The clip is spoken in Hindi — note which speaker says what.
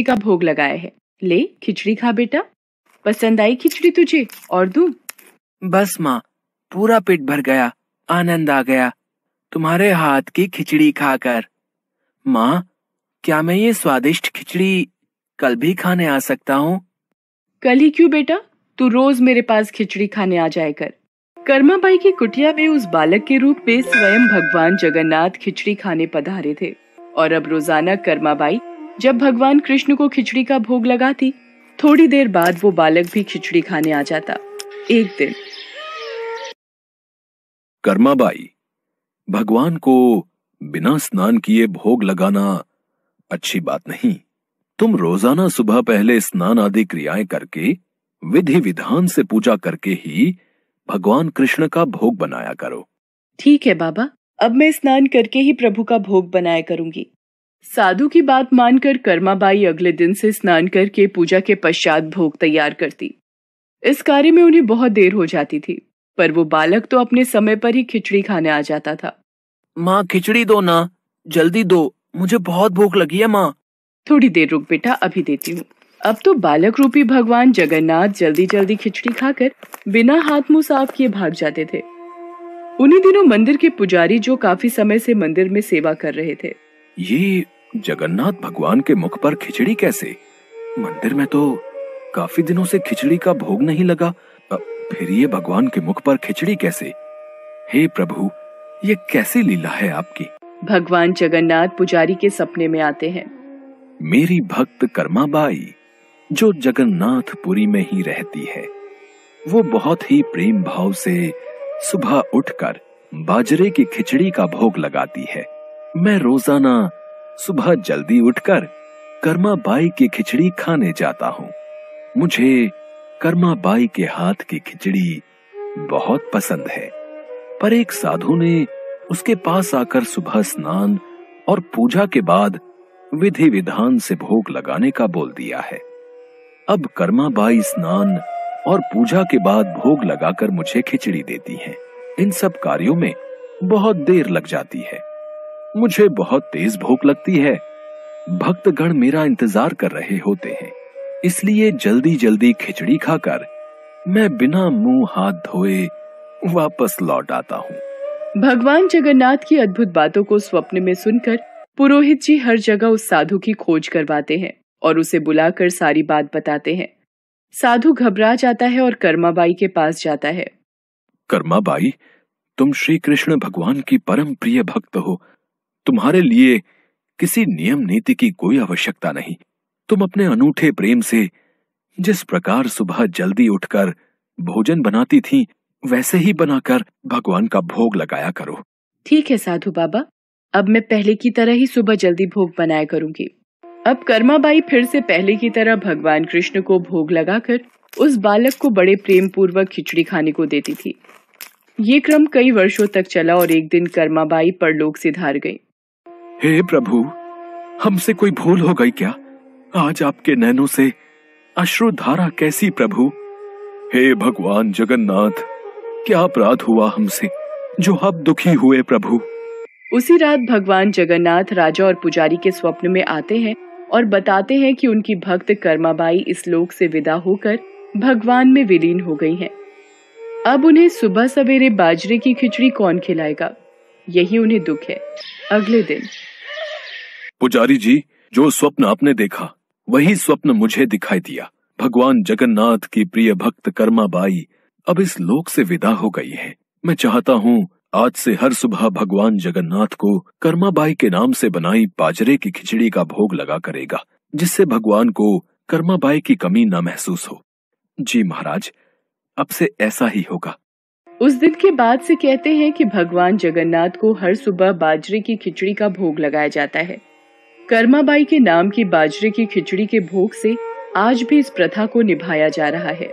Speaker 1: का भोग लगाया है। ले खिचड़ी खा बेटा। पसंद आई खिचड़ी तुझे? और दूं?
Speaker 2: बस माँ, पूरा पेट भर गया, आनंद आ गया तुम्हारे हाथ की खिचड़ी खाकर। माँ, क्या मैं ये स्वादिष्ट खिचड़ी कल भी खाने आ सकता हूँ?
Speaker 1: कल ही क्यों बेटा, तू रोज मेरे पास खिचड़ी खाने आ जाया कर। कर्माबाई की कुटिया में उस बालक के रूप में स्वयं भगवान जगन्नाथ खिचड़ी खाने पधारे थे और अब रोजाना कर्माबाई जब भगवान कृष्ण को खिचड़ी का भोग लगाती, थोड़ी देर बाद वो बालक भी खिचड़ी खाने आ जाता। एक दिन
Speaker 3: कर्माबाई, भगवान को बिना स्नान किए भोग लगाना अच्छी बात नहीं। तुम रोजाना सुबह पहले स्नान आदि क्रियाएं करके विधि विधान से पूजा करके ही भगवान कृष्ण का भोग बनाया करो।
Speaker 1: ठीक है बाबा, अब मैं स्नान करके ही प्रभु का भोग बनाया करूंगी। साधु की बात मानकर कर्माबाई अगले दिन से स्नान करके पूजा के पश्चात भोग तैयार करती। इस कार्य में उन्हें बहुत देर हो जाती थी, पर वो बालक तो अपने समय पर ही खिचड़ी खाने आ जाता था।
Speaker 2: माँ, खिचड़ी दो ना, जल्दी दो, मुझे बहुत भूख लगी है माँ।
Speaker 1: थोड़ी देर रुक बेटा, अभी देती हूँ। अब तो बालक रूपी भगवान जगन्नाथ जल्दी जल्दी खिचड़ी खाकर बिना हाथ मुंह साफ किए भाग जाते थे। उन्हीं दिनों मंदिर के पुजारी, जो काफी समय से मंदिर में सेवा कर रहे थे,
Speaker 3: ये जगन्नाथ भगवान के मुख पर खिचड़ी कैसे? मंदिर में तो काफी दिनों से खिचड़ी का भोग नहीं लगा, फिर ये भगवान के मुख पर खिचड़ी कैसे? हे प्रभु, ये कैसी लीला है आपकी?
Speaker 1: भगवान जगन्नाथ पुजारी के सपने में आते हैं।
Speaker 3: मेरी भक्त कर्माबाई, जो जगन्नाथपुरी में ही रहती है, वो बहुत ही प्रेम भाव से सुबह उठकर बाजरे की खिचड़ी का भोग लगाती है। मैं रोजाना सुबह जल्दी उठकर कर्माबाई की खिचड़ी खाने जाता हूँ। मुझे कर्माबाई के हाथ की खिचड़ी बहुत पसंद है। पर एक साधु ने उसके पास आकर सुबह स्नान और पूजा के बाद विधि विधान से भोग लगाने का बोल दिया है। अब कर्माबाई स्नान और पूजा के बाद भोग लगाकर मुझे खिचड़ी देती हैं। इन सब कार्यों में बहुत देर लग जाती है। मुझे बहुत तेज भूख लगती है। भक्तगण मेरा इंतजार कर रहे होते हैं, इसलिए जल्दी जल्दी खिचड़ी खाकर मैं बिना मुंह हाथ धोए वापस लौट आता हूँ।
Speaker 1: भगवान जगन्नाथ की अद्भुत बातों को स्वप्न में सुनकर पुरोहित जी हर जगह उस साधु की खोज करवाते हैं और उसे बुलाकर सारी बात बताते हैं। साधु घबरा जाता है और कर्माबाई के पास जाता है।
Speaker 3: कर्माबाई, तुम श्री कृष्ण भगवान की परम प्रिय भक्त हो। तुम्हारे लिए किसी नियम नीति की कोई आवश्यकता नहीं। तुम अपने अनूठे प्रेम से जिस प्रकार सुबह जल्दी उठकर भोजन बनाती थी, वैसे ही बनाकर भगवान का भोग लगाया करो।
Speaker 1: ठीक है साधु बाबा, अब मैं पहले की तरह ही सुबह जल्दी भोग बनाया करूंगी। अब कर्माबाई फिर से पहले की तरह भगवान कृष्ण को भोग लगाकर उस बालक को बड़े प्रेम पूर्वक खिचड़ी खाने को देती थी। ये क्रम कई वर्षों तक चला और एक दिन कर्माबाई परलोक से धार गई।
Speaker 3: हे प्रभु, हमसे कोई भूल हो गई क्या? आज आपके नैनों से अश्रुधारा कैसी प्रभु? हे भगवान जगन्नाथ, क्या अपराध हुआ हमसे जो अब दुखी हुए प्रभु?
Speaker 1: उसी रात भगवान जगन्नाथ राजा और पुजारी के स्वप्न में आते हैं और बताते हैं कि उनकी भक्त कर्माबाई इस लोक से विदा होकर भगवान में विलीन हो गई हैं। अब उन्हें सुबह सवेरे बाजरे की खिचड़ी कौन खिलाएगा, यही उन्हें दुख है। अगले दिन
Speaker 3: पुजारी जी, जो स्वप्न आपने देखा वही स्वप्न मुझे दिखाई दिया। भगवान जगन्नाथ की प्रिय भक्त कर्माबाई अब इस लोक से विदा हो गई है। मैं चाहता हूँ आज से हर सुबह भगवान जगन्नाथ को कर्माबाई के नाम से बनाई बाजरे की खिचड़ी का भोग लगा करेगा, जिससे भगवान को कर्माबाई की कमी न महसूस हो। जी महाराज, अब से ऐसा ही होगा।
Speaker 1: उस दिन के बाद से कहते हैं कि भगवान जगन्नाथ को हर सुबह बाजरे की खिचड़ी का भोग लगाया जाता है। कर्माबाई के नाम की बाजरे की खिचड़ी के भोग से आज भी इस प्रथा को निभाया जा रहा है।